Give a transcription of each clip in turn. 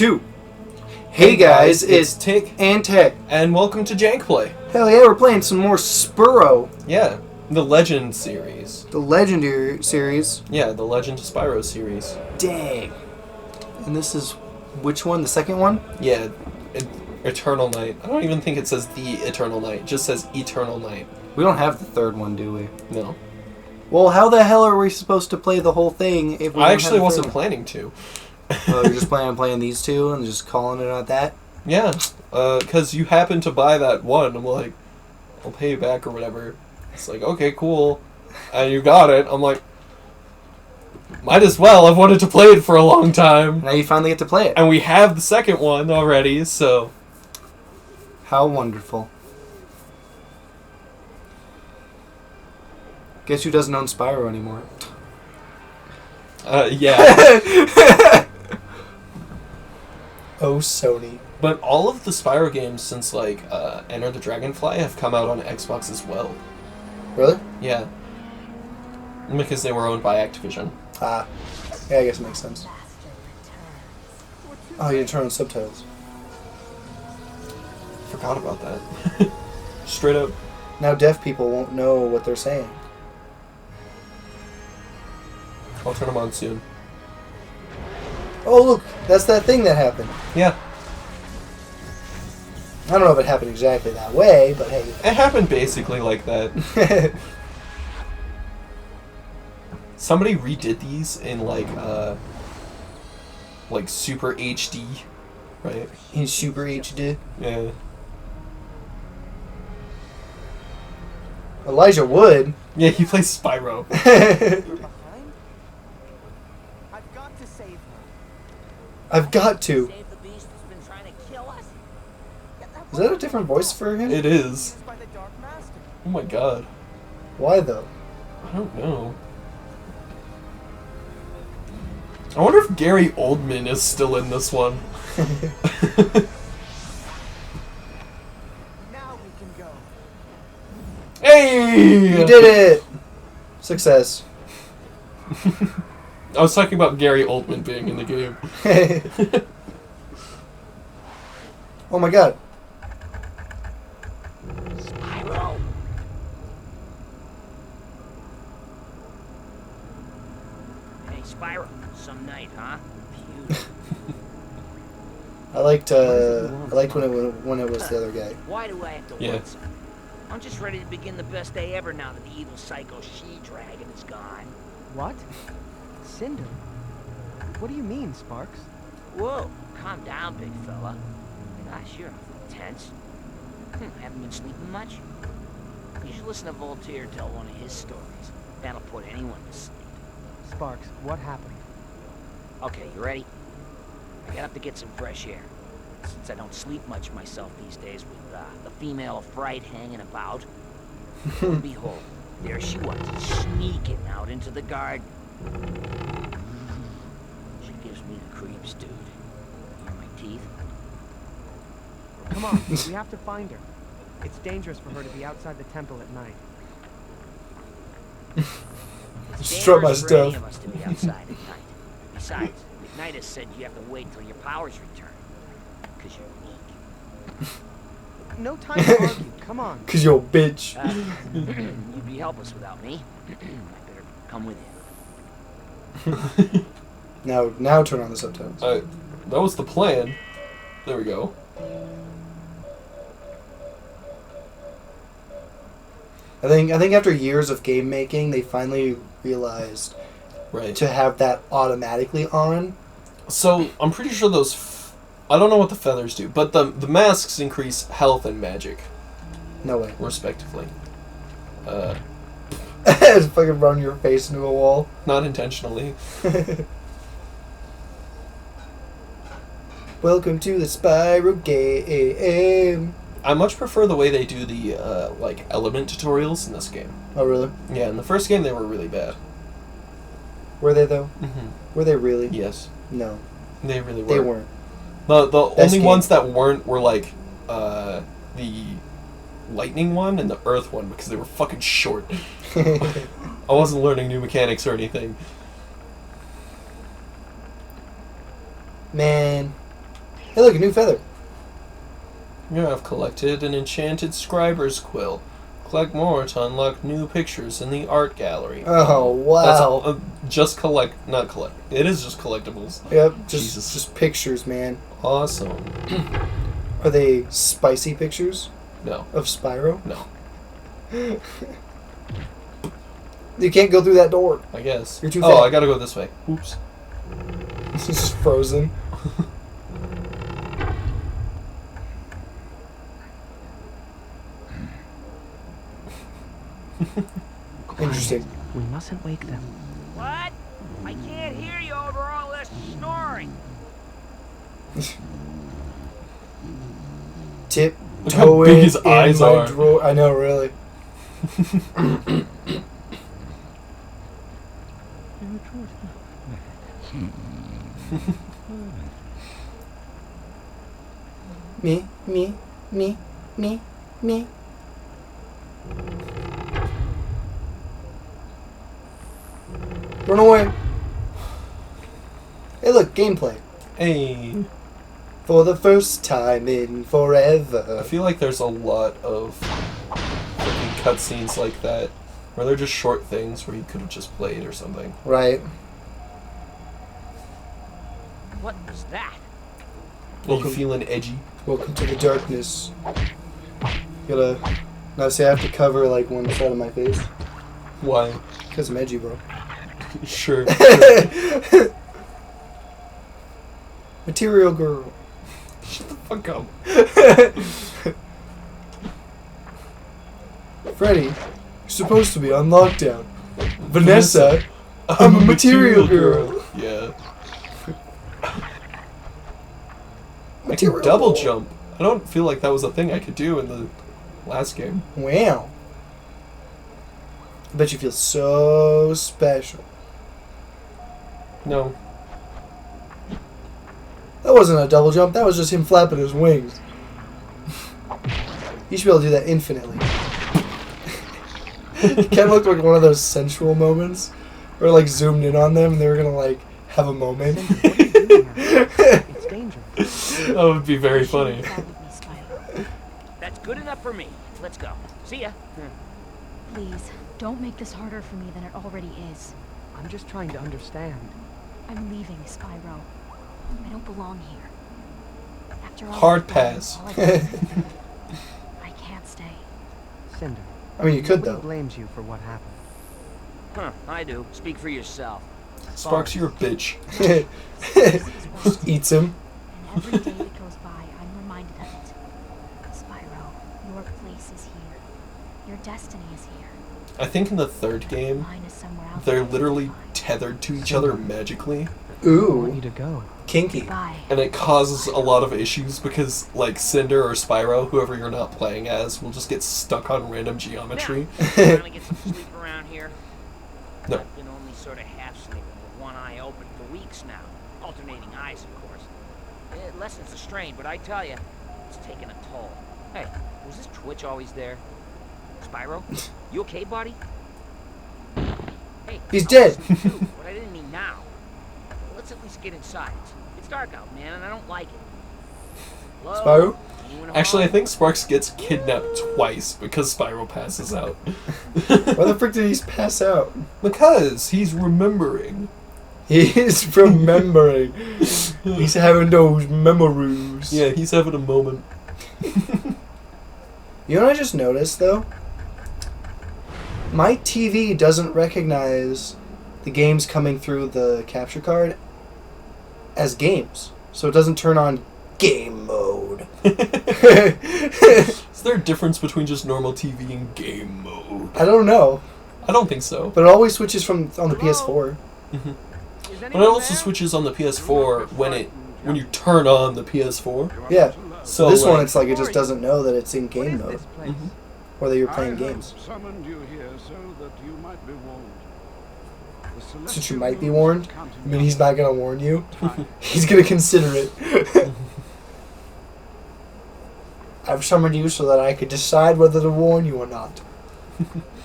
2. Hey guys, it's Tick and Tech. and welcome to Jank Play. Hell yeah, we're playing some more Spyro. Yeah, the Legend series. The Legendary series. Yeah, the Legend of Spyro series. Dang. And this is which one? The second one? Yeah, Eternal Night. I don't even think it says the Eternal Night. It just says Eternal Night. We don't have the third one, do we? No. Well, how the hell are we supposed to play the whole thing if we I don't actually have wasn't the third planning to. one? You're just planning on playing these two and just calling it at that? Yeah, because you happened to buy that one. I'm like, I'll pay you back or whatever. It's like, okay, cool. And you got it. I'm like, might as well. I've wanted to play it for a long time. Now you finally get to play it. And we have the second one already, so... How wonderful. Guess who doesn't own Spyro anymore? Yeah. Oh, Sony. But all of the Spyro games since, like, Enter the Dragonfly have come out on Xbox as well. Really? Yeah. Because they were owned by Activision. Ah. Yeah, I guess it makes sense. Oh, you didn't turn on subtitles. Forgot about that. Straight up. Now deaf people won't know what they're saying. I'll turn them on soon. Oh, look, that's that thing that happened. Yeah. I don't know if it happened exactly that way, but hey. It happened basically like that. Somebody redid these in, like Super HD, right? In Super HD. Yeah. Elijah Wood. Yeah, he plays Spyro. I've got to. Is that a different voice for him? It is. Oh my god. Why though? I don't know. I wonder if Gary Oldman is still in this one. Now we can go. Hey! You did it! Success. I was talking about Gary Oldman being in the game. Oh my god. Spyro. Hey, Spyro. Some night, huh? Beautiful. I liked when it was the other guy. Why do I have to Yeah. want some? I'm just ready to begin the best day ever now that the evil psycho she-dragon is gone. What? Cinder? What do you mean, Sparks? Whoa, calm down, big fella. Gosh, you're tense. Haven't been sleeping much? You should listen to Voltaire tell one of his stories. That'll put anyone to sleep. Sparks, what happened? Okay, you ready? I got up to get some fresh air. Since I don't sleep much myself these days with the female of fright hanging about. Lo and behold, there she was, sneaking out into the garden. She gives me the creeps, dude. Hear my teeth? Come on, we have to find her. It's dangerous for her to be outside the temple at night. It's Strut my dangerous for any stuff. of us to be outside at night. Besides, McKnight said you have to wait till your powers return. Because you're weak. No time to argue, come on. Cause you're a bitch. You'd be helpless without me. I better come with you. Now turn on the subtitles. That was the plan. There we go. I think after years of game making, they finally realized Right. to have that automatically on. So, I'm pretty sure those... I don't know what the feathers do, but the masks increase health and magic, No way. respectively. Just fucking run your face into a wall. Not intentionally. Welcome to the Spyro game. I much prefer the way they do the, element tutorials in this game. Oh really? Yeah, in the first game they were really bad. Were they though? Mm-hmm. Were they really? Yes. No, They really were. they weren't. The Best only game. ones that weren't were, the lightning one and the earth one, because they were fucking short. I wasn't learning new mechanics or anything. Man, Hey, look, a new feather. You have collected an enchanted scriber's quill. Collect more to unlock new pictures in the art gallery. Oh, wow. That's just not collect. It is just collectibles. Yep, Jesus. just pictures, man. Awesome. Are they spicy pictures No. of Spyro? No. You can't go through that door. I guess. You're too Oh, fat. I gotta go this way. Oops. It's just frozen. Interesting. We mustn't wake them. What? I can't hear you over all this snoring. Tip Look how big his eyes are. Drawer. I know, really. me, me, me, me, me. Run away. Hey, look, gameplay. Hey. For the first time in forever. I feel like there's a lot of freaking cutscenes like that, where they're just short things where you could have just played or something. Right. What was that? Are you feeling edgy? Welcome to the darkness. Gotta... Now, see, I have to cover, like, one side of my face. Why? Because I'm edgy, bro. Sure. Material girl. Shut the fuck up. Freddy, you're supposed to be on lockdown. Vanessa, I'm a material girl. Yeah. I Material can double girl. jump. I don't feel like that was a thing I could do in the last game. Wow. I bet you feel so special. No. That wasn't a double jump, that was just him flapping his wings. You should be able to do that infinitely. Ken looked like one of those sensual moments where like zoomed in on them and they were gonna like have a moment. It's dangerous. That would be very funny. That's good enough for me. Let's go. See ya. Please, don't make this harder for me than it already is. I'm just trying to understand. I'm leaving, Spyro. I don't belong here. After all Hard I've done, pass. all I've done, I can't stay. Cinder. I mean, you could Nobody though. blames you for what happened. Huh, I do. Speak for yourself. Sparks, you're a bitch. Eats him. And every day that goes by, I'm reminded of it. Spyro, your place is here. Your destiny is here. I think in the third game, Mine is somewhere else. they're literally tethered to each other magically. I want you Ooh, to go. kinky. Goodbye. And it causes a lot of issues because, like, Cinder or Spyro, whoever you're not playing as, will just get stuck on random geometry. Trying to get some sleep around here. No. I've been only sort of half sleeping with one eye open for weeks now. Alternating eyes, of course. It lessens the strain, but I tell you, it's taking a toll. Hey, was this twitch always there? Spyro? You okay, buddy? Hey, He's I dead. was asleep too, but I didn't mean now. Let's at least get inside. It's dark out, man, and I don't like it. Hello? Spyro? You in a Actually, I hurry? think Sparks gets kidnapped twice because Spyro passes out. Why the frick did he pass out? Because he's remembering. He's remembering. He's having those memories. Yeah, he's having a moment. You know what I just noticed though? My TV doesn't recognize the games coming through the capture card as games. So it doesn't turn on game mode. Is there a difference between just normal TV and game mode? I don't know. I don't think so. But it always switches from on the PS4. Is But it anyone also there? switches on the PS4 when you turn on the PS4. Yeah. So This one like, it's like it just doesn't know that it's in What game is mode. this place? Or that you're I playing have games. summoned you here so that you might be warned. The Since you celestial might be moon is warned, counting I mean he's not gonna warn you. time. He's gonna consider it. I've summoned you so that I could decide whether to warn you or not.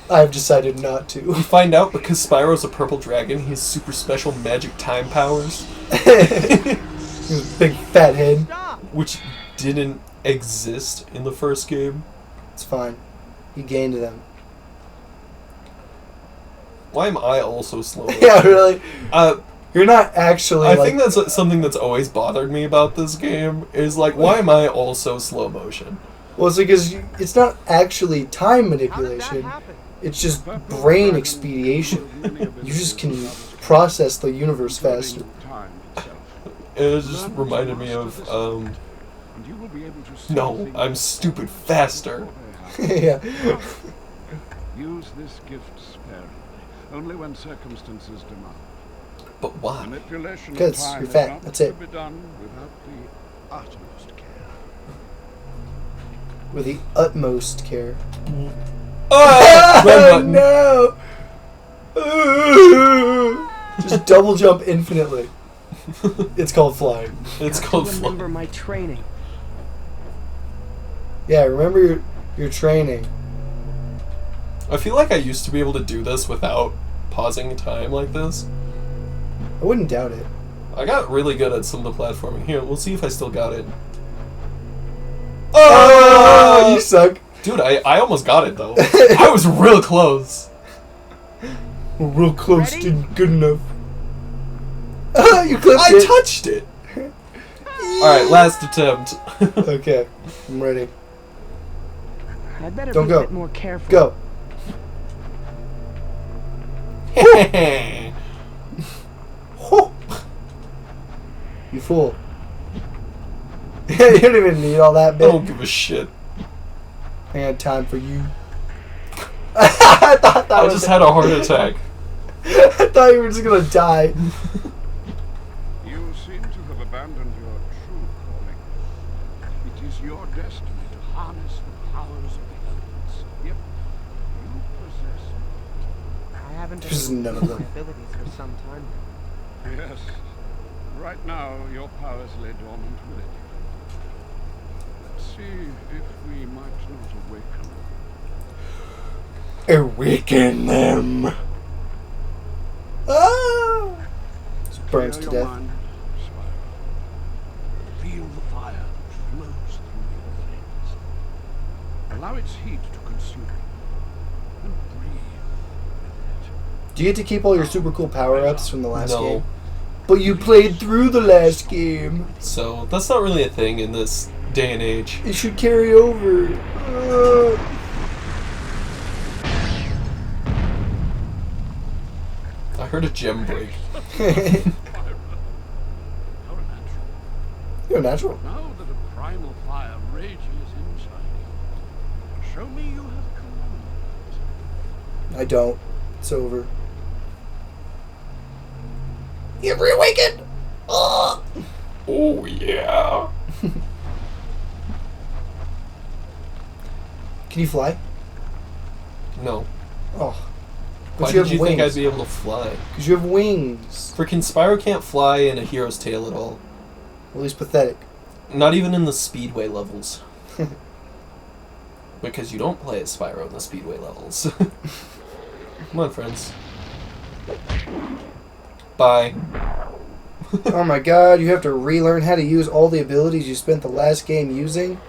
I've decided not we to. find out because Spyro's a purple dragon, he has super special magic time powers. His big fat head. Stop! which didn't exist in the first game. It's fine. You gained them. Why am I also slow? Yeah, really. Uh, You're not actually. I like, think that's something that's always bothered me about this game, is like, why am I also slow motion? Well, it's because it's not actually time How did that manipulation. happen? It's just brain expediation. You just can process the universe faster. Time itself. It just reminded me of, And you will be able to see no, things I'm stupid faster. before they happen. Yeah. Use this gift sparingly, only when circumstances demand. But why? Manipulation of 'Cause time you're is fat, not that's to it. be done without the utmost care. With the utmost care. Ah! Red button. No! Just double jump infinitely. It's called flying. It's Got called to flying. remember my training. Yeah, remember your training. I feel like I used to be able to do this without pausing time like this. I wouldn't doubt it. I got really good at some of the platforming. Here, we'll see if I still got it. Oh, you suck. Dude, I almost got it, though. I was real close. We're real close, Ready? didn't good enough. You clipped I it. touched it! Alright, last attempt. Okay, I'm ready. I'd better Don't be go. a bit more careful. Go. Ho! You fool. You don't even need all that I bit. don't give a shit. I had time for you. I thought that I was just it. had a heart attack. I thought you were just gonna die. You seem to have abandoned your true calling. It is your destiny to harness the powers of the elements. Yet, you possess I haven't There's been none of using them. my abilities for some time now. Yes. Right now, your powers lay dormant within you. Let's see if we might not awaken them. Awaken them. Ah! Just burns to Clear your death. mind, Spyro. Feel the fire that flows through your veins. Allow its heat to consume you, and breathe with it. Do you get to keep all your super cool power-ups from the last No. game? But you played through the last game. So, that's not really a thing in this day and age. It should carry over. I heard a gem break. Spyro, how natural. You're natural. Now that a primal fire rages inside you, show me you have command. I don't. It's over. You've reawakened! Ugh. Oh, yeah. Can you fly? No. Oh. Why But you did have you think I'd wings. be able to fly? Because you have wings. Freaking Spyro can't fly in a Hero's Tale at all. Well, he's pathetic. Not even in the Speedway levels. Because you don't play as Spyro in the Speedway levels. Come on, friends. Bye. Oh my god, you have to relearn how to use all the abilities you spent the last game using?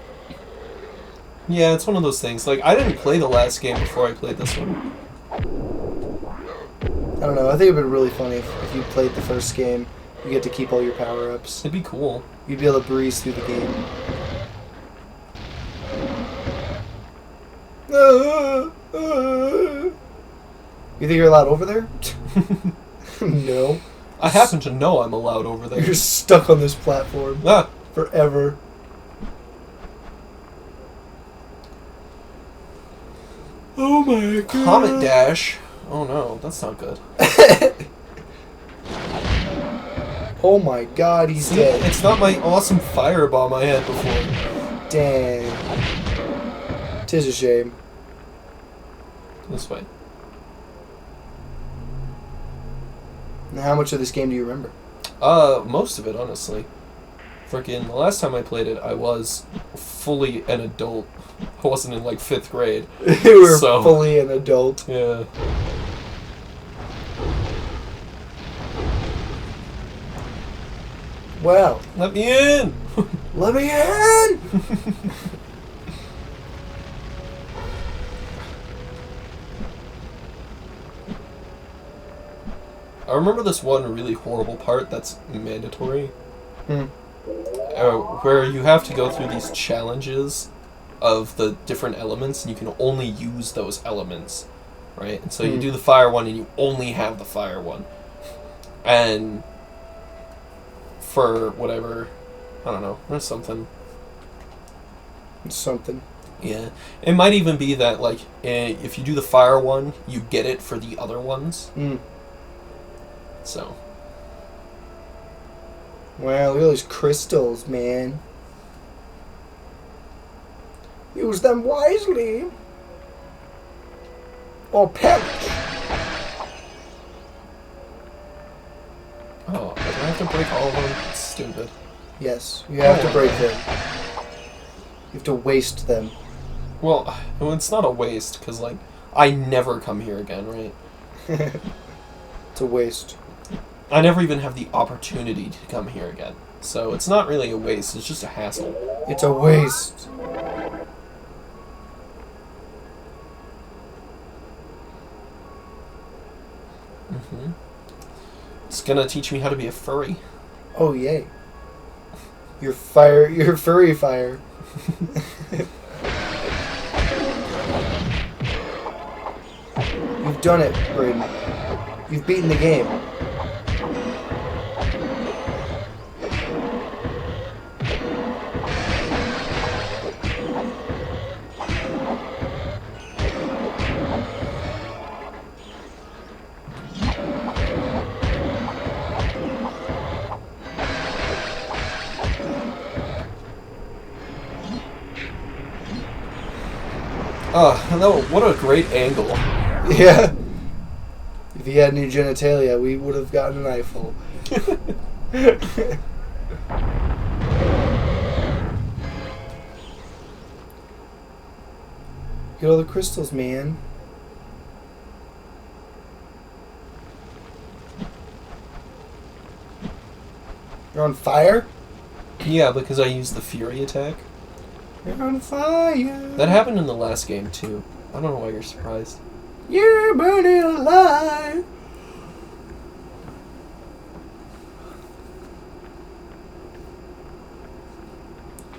Yeah, it's one of those things. Like, I didn't play the last game before I played this one. I don't know, I think it would be really funny if you played the first game. You get to keep all your power-ups. It'd be cool. You'd be able to breeze through the game. You think you're allowed over there? No. I happen to know I'm allowed over there. You're stuck on this platform Ah! forever. Oh my god. Comet Dash. Oh no, that's not good. Oh my god, he's See, dead. it's not my awesome firebomb I had before. Dang. Tis a shame. This way. Now, how much of this game do you remember? Most of it, honestly. Freaking, the last time I played it, I was fully an adult. I wasn't in, like, 5th grade. You were So- fully an adult. Yeah. Wow. Let me in! Let me in! I remember this one really horrible part that's mandatory. Where you have to go through these challenges of the different elements, and you can only use those elements, right? And so you do the fire one, and you only have the fire one. And for whatever, I don't know, there's something. Something. Yeah. It might even be that, like, if you do the fire one, you get it for the other ones. So. Wow, look at those crystals, man. Use them wisely. Or perish. Oh, do I have to break all of them? It's stupid. Yes, you have to break them. You have to waste them. Well, it's not a waste, because, like, I never come here again, right? It's a waste. I never even have the opportunity to come here again. So it's not really a waste, it's just a hassle. It's a waste. It's gonna teach me how to be a furry. Oh, yay. You're furry fire. You've done it, Braden. You've beaten the game. No, what a great angle. Yeah. If he had new genitalia, we would have gotten an eyeful. Get all the crystals, man. You're on fire? Yeah, because I used the Fury attack. You're on fire. That happened in the last game, too. I don't know why you're surprised. You're burning alive.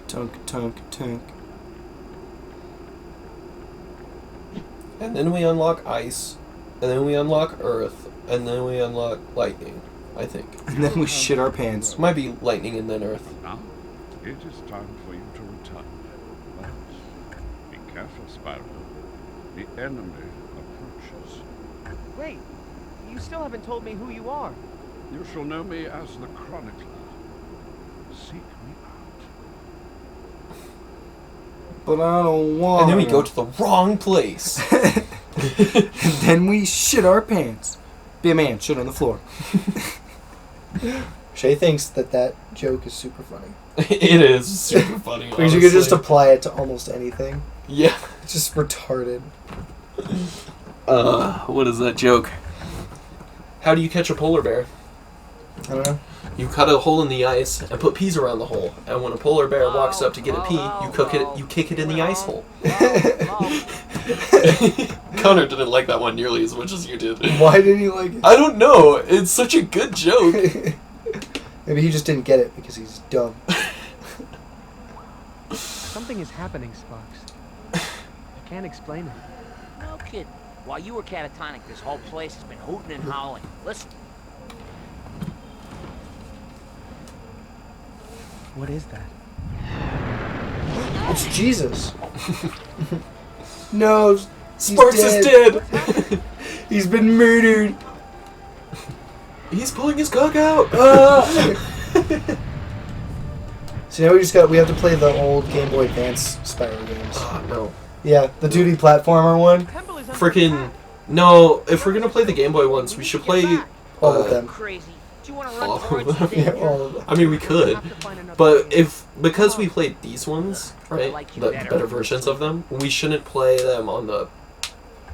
Tunk, tunk, tunk. And then we unlock ice, and then we unlock earth, and then we unlock lightning, I think. And then we shit our pants. Might be lightning and then earth. Now, it is time for you to return. But be careful, Spyro. The enemy approaches. Wait, you still haven't told me who you are. You shall know me as the Chronicler. Seek me out. But I don't want. And then we go to the wrong place. And then we shit our pants. Be a man, shit on the floor. Shay thinks that joke is super funny. It is super funny, Because you could just apply it to almost anything. Yeah. It's just retarded. What is that joke? How do you catch a polar bear? I don't know. You cut a hole in the ice and put peas around the hole. And when a polar bear walks up to get a pea, you kick it in the ice hole. Connor didn't like that one nearly as much as you did. Why didn't you like it? I don't know. It's such a good joke. Maybe he just didn't get it because he's dumb. Something is happening, Sparks. I can't explain it. No kidding. While you were catatonic, this whole place has been hooting and howling. Listen. What is that? It's Jesus. No, Sparks is dead. He's been murdered. He's pulling his cock out. So now we have to play the old Game Boy Advance Spyro games. No. Yeah, the 2D platformer one. Freaking no! If we're gonna play the Game Boy ones, we should play All of them. Crazy. Do you want to run all towards of the them. Yeah, danger? all of them. I mean, we could, but because we played these ones, right, the better versions of them, we shouldn't play them on the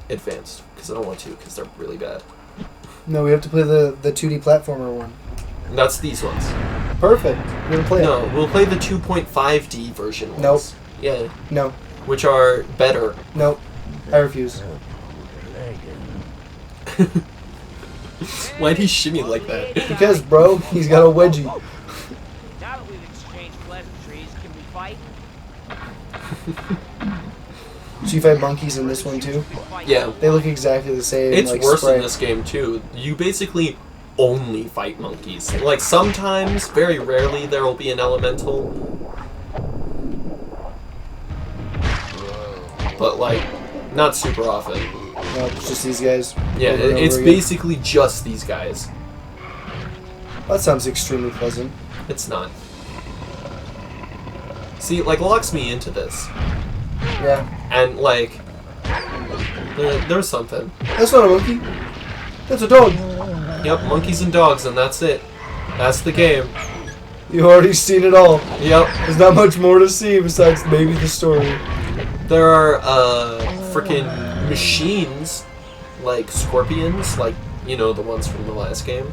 advanced because I don't want to because they're really bad. No, we have to play the 2D platformer one. That's these ones. Perfect. We're gonna play No, it. we'll play the 2.5D version ones. Nope. Yeah, No. which are better. Nope. I refuse. Why'd he shimmy like that? Because, bro, he's got a wedgie. Now that we've exchanged pleasantries, can we fight? So you fight monkeys in this one too? Yeah. They look exactly the same. It's like worse spray. in this game too. You basically only fight monkeys. Like sometimes, very rarely, there will be an elemental. But like, not super often. No, it's just these guys. Yeah, over and it's over again. basically just these guys. That sounds extremely pleasant. It's not. See, like, locks me into this. Yeah. And like, there's something. That's not a monkey. That's a dog. Yep, monkeys and dogs, and that's it. That's the game. You've already seen it all. Yep. There's not much more to see besides maybe the story. There are freaking machines, like scorpions, like, you know, the ones from the last game.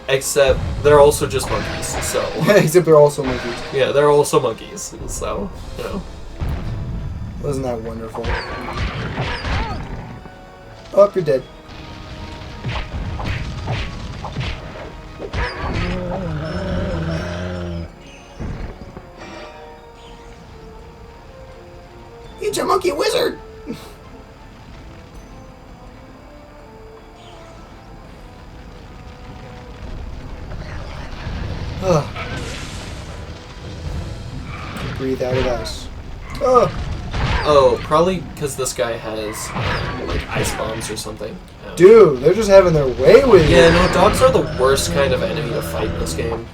Except they're also just monkeys, so. Except they're also monkeys. Yeah, they're also monkeys, so, you know. Wasn't that wonderful? Oh, you're dead. Eat your monkey wizard! Breathe out of ice. Oh, Oh, probably because this guy has, like, ice bombs or something. dude, they're just having their way with Yeah, you. no, dogs are the worst kind of enemy to fight in this game.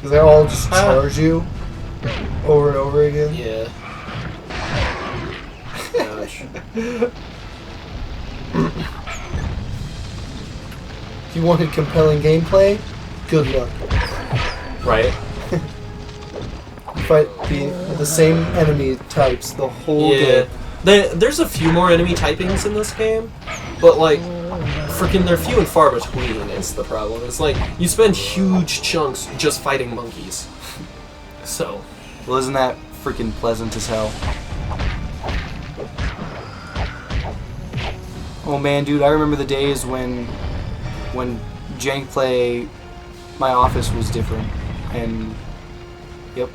They all just charge you over and over again. Yeah. Gosh. If you wanted compelling gameplay, good luck. Right? Fight the same enemy types the whole Yeah. game. There's a few more enemy typings in this game, but like, freaking they're few and far between is the problem. It's like, you spend huge chunks just fighting monkeys. So. Well, isn't that freaking pleasant as hell? Oh man, dude, I remember the days when Jank Play, my office was different, and yep.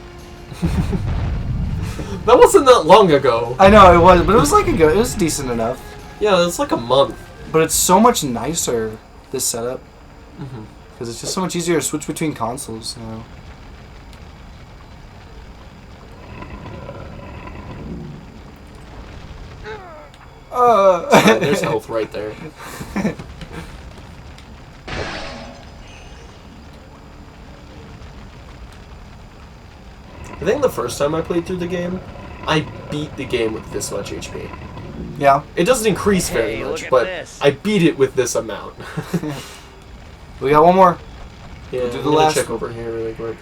That wasn't that long ago. I know it was, but it was like it was decent enough. Yeah, it's like a month. But it's so much nicer, this setup, Mm-hmm. because it's just so much easier to switch between consoles. You know. There's health right there. I think the first time I played through the game, I beat the game with this much HP. Yeah. It doesn't increase very Hey, look much, at but this. I beat it with this amount. We got one more. Yeah, do I'm the gonna last check one. over here really quick.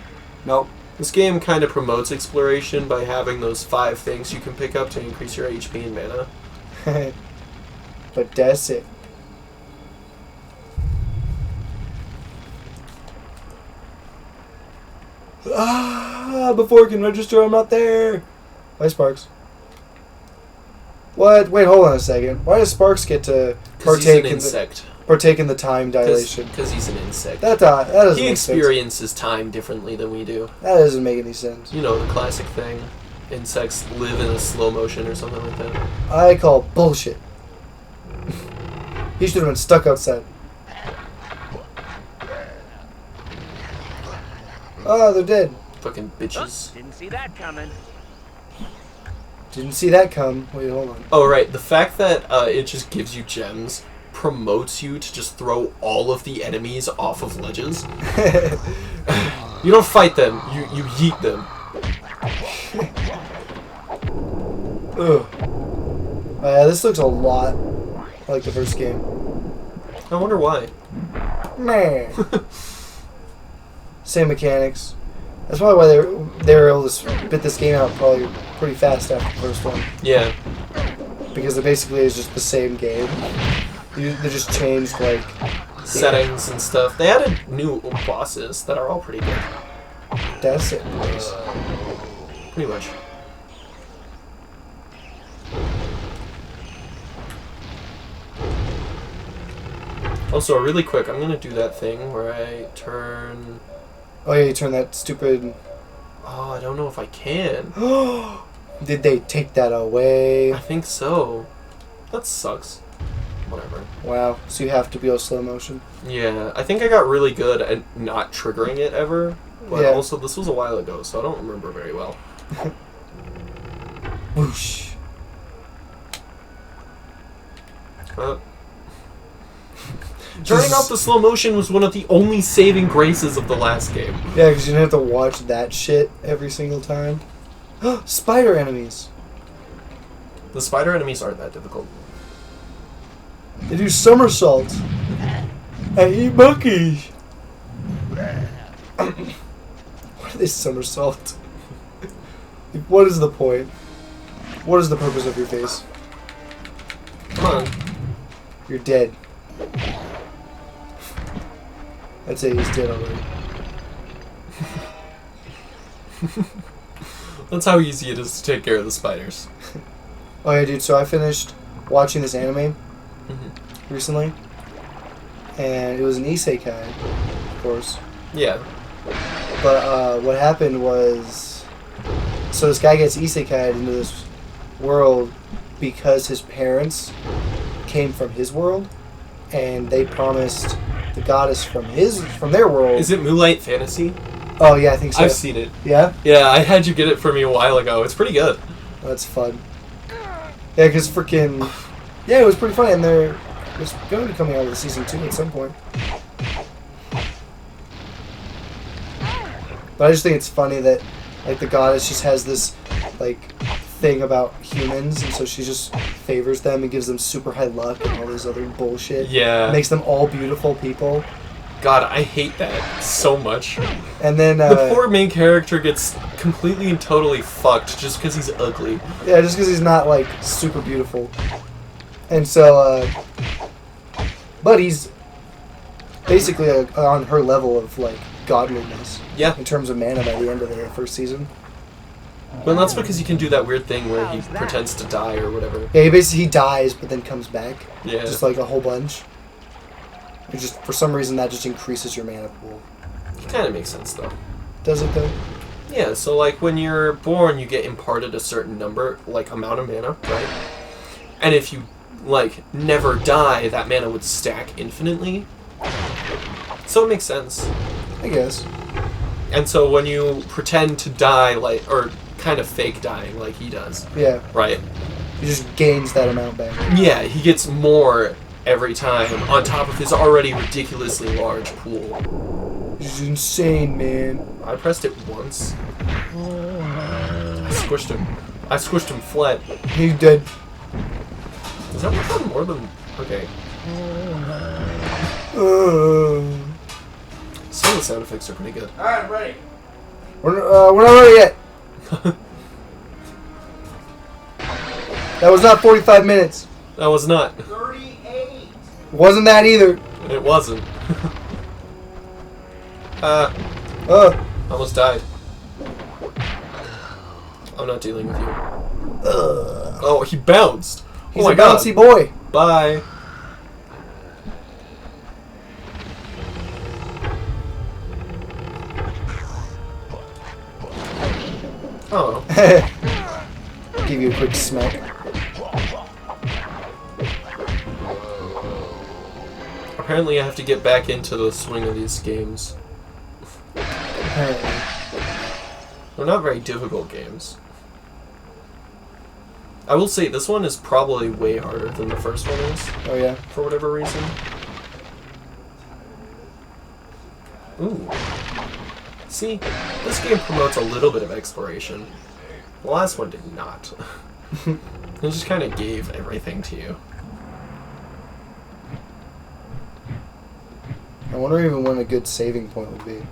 Nope. This game kind of promotes exploration by having those 5 things you can pick up to increase your HP and mana. But that's it. Before it can register, I'm not there. Why Sparks? What? Wait, hold on a second. Why does Sparks get to Because he's partake an in insect. partake in the time dilation? Because he's an insect. That doesn't He make sense. experiences time differently than we do. That doesn't make any sense. You know, the classic thing. Insects live in a slow motion or something like that. I call bullshit. He should have been stuck outside. Oh, they're dead. Fucking bitches. Didn't see that coming. Didn't see that come. Wait, hold on. Oh, right. The fact that it just gives you gems promotes you to just throw all of the enemies off of ledges. You don't fight them. You yeet them. Ugh. Yeah, this looks a lot like the first game. I wonder why. Man. Same mechanics. That's probably why they were able to spit this game out probably pretty fast after the first one. Yeah. Because it basically is just the same game. They just changed like settings and stuff. They added new bosses that are all pretty good. That's it, boys. Pretty much. Also, really quick, I'm gonna do that thing where I turn... Oh yeah, you turn that stupid... Oh, I don't know if I can. Did they take that away? I think so. That sucks. Whatever. Wow, so you have to be on slow motion. Yeah, I think I got really good at not triggering it ever. But Yeah. also, this was a while ago, so I don't remember very well. Whoosh. Turning off the slow motion was one of the only saving graces of the last game. Yeah, because you didn't have to watch that shit every single time. Spider enemies. The spider enemies aren't that difficult. They do somersaults. I eat monkeys. Why do they somersault? What is the point? What is the purpose of your face? Come on. You're dead. I'd say he's dead already. That's how easy it is to take care of the spiders. Oh yeah, dude, so I finished watching this anime Mm-hmm. recently. And it was an isekai, of course. Yeah. But what happened was... So this guy gets isekai'd into this world because his parents came from his world. And they promised the goddess from their world... Is it Moonlight Fantasy? Oh yeah, I think so. I've seen it. Yeah? Yeah, I had you get it for me a while ago. It's pretty good. That's fun. Yeah, because freaking... Yeah, it was pretty fun, and there's going to be coming out with season 2 at some point. But I just think it's funny that, like, the goddess just has this, like, thing about humans, and so she just favors them and gives them super high luck and all this other bullshit. Yeah. Makes them all beautiful people. God, I hate that so much. And then... The poor main character gets completely and totally fucked just because he's ugly. Yeah, just because he's not, like, super beautiful. And so, but he's basically on her level of, like, godliness. Yeah. In terms of mana by the end of the first season. Well, that's because he can do that weird thing where he pretends to die or whatever. Yeah, he dies, but then comes back. Yeah. Just, like, a whole bunch. It just, for some reason, that just increases your mana pool. It kind of makes sense, though. Does it, though? Yeah, so, like, when you're born, you get imparted a certain number, like, amount of mana, right? And if you, like, never die, that mana would stack infinitely. So it makes sense. I guess. And so when you pretend to die, like, or kind of fake dying like he does, Yeah. right? He just gains that amount back. Yeah, he gets more every time on top of his already ridiculously large pool. This is insane, man. I pressed it once. I squished him. I squished him flat. He's dead. Is that one more than... Okay. Some of the sound effects are pretty good. Alright, I'm ready. We're not ready yet. That was not 45 minutes. That was not. 38. Wasn't that either. It wasn't. Almost died. I'm not dealing with you. Oh, he bounced. He's oh my a bouncy God. boy. Bye. Oh. Give you a quick smack. Apparently I have to get back into the swing of these games. Apparently. They're not very difficult games. I will say this one is probably way harder than the first one is, Oh yeah. for whatever reason. Ooh. See, this game promotes a little bit of exploration. The last one did not. It just kind of gave everything to you. I wonder even when a good saving point would be.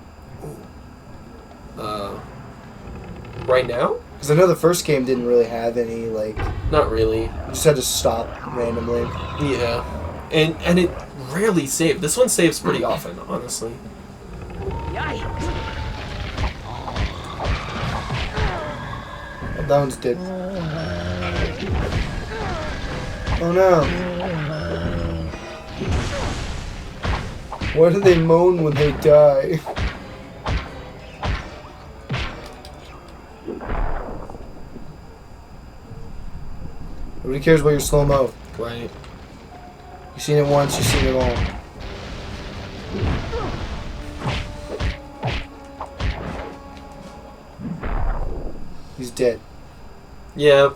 Right now? Because I know the first game didn't really have any, like... Not really. You just had to stop randomly. Yeah. And it rarely saves. This one saves pretty often, honestly. Yikes! Oh, that one's dead. Oh no. Why do they moan when they die? Nobody cares about your slow-mo. Right. You've seen it once, you've seen it all. He's dead. Yeah.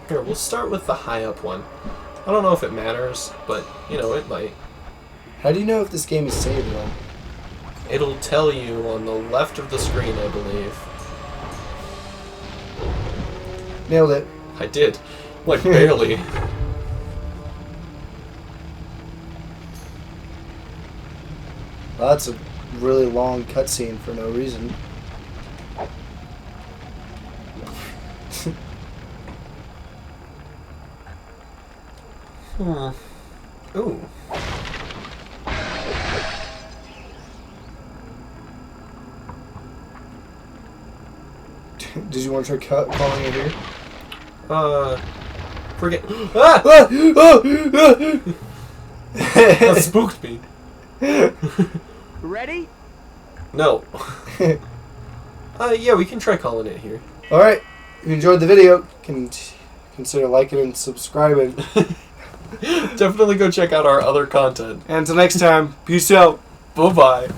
Here, we'll start with the high up one. I don't know if it matters, but, you know, it might. How do you know if this game is saved though? It'll tell you on the left of the screen, I believe. Nailed it. I did. Like, barely. Well, that's a really long cutscene for no reason. Ooh. Did you want to try calling it here? Forget. Ah! That spooked me. Ready? No. Yeah, we can try calling it here. Alright, if you enjoyed the video, consider liking and subscribing. Definitely go check out our other content. And until next time, peace out. Bye-bye.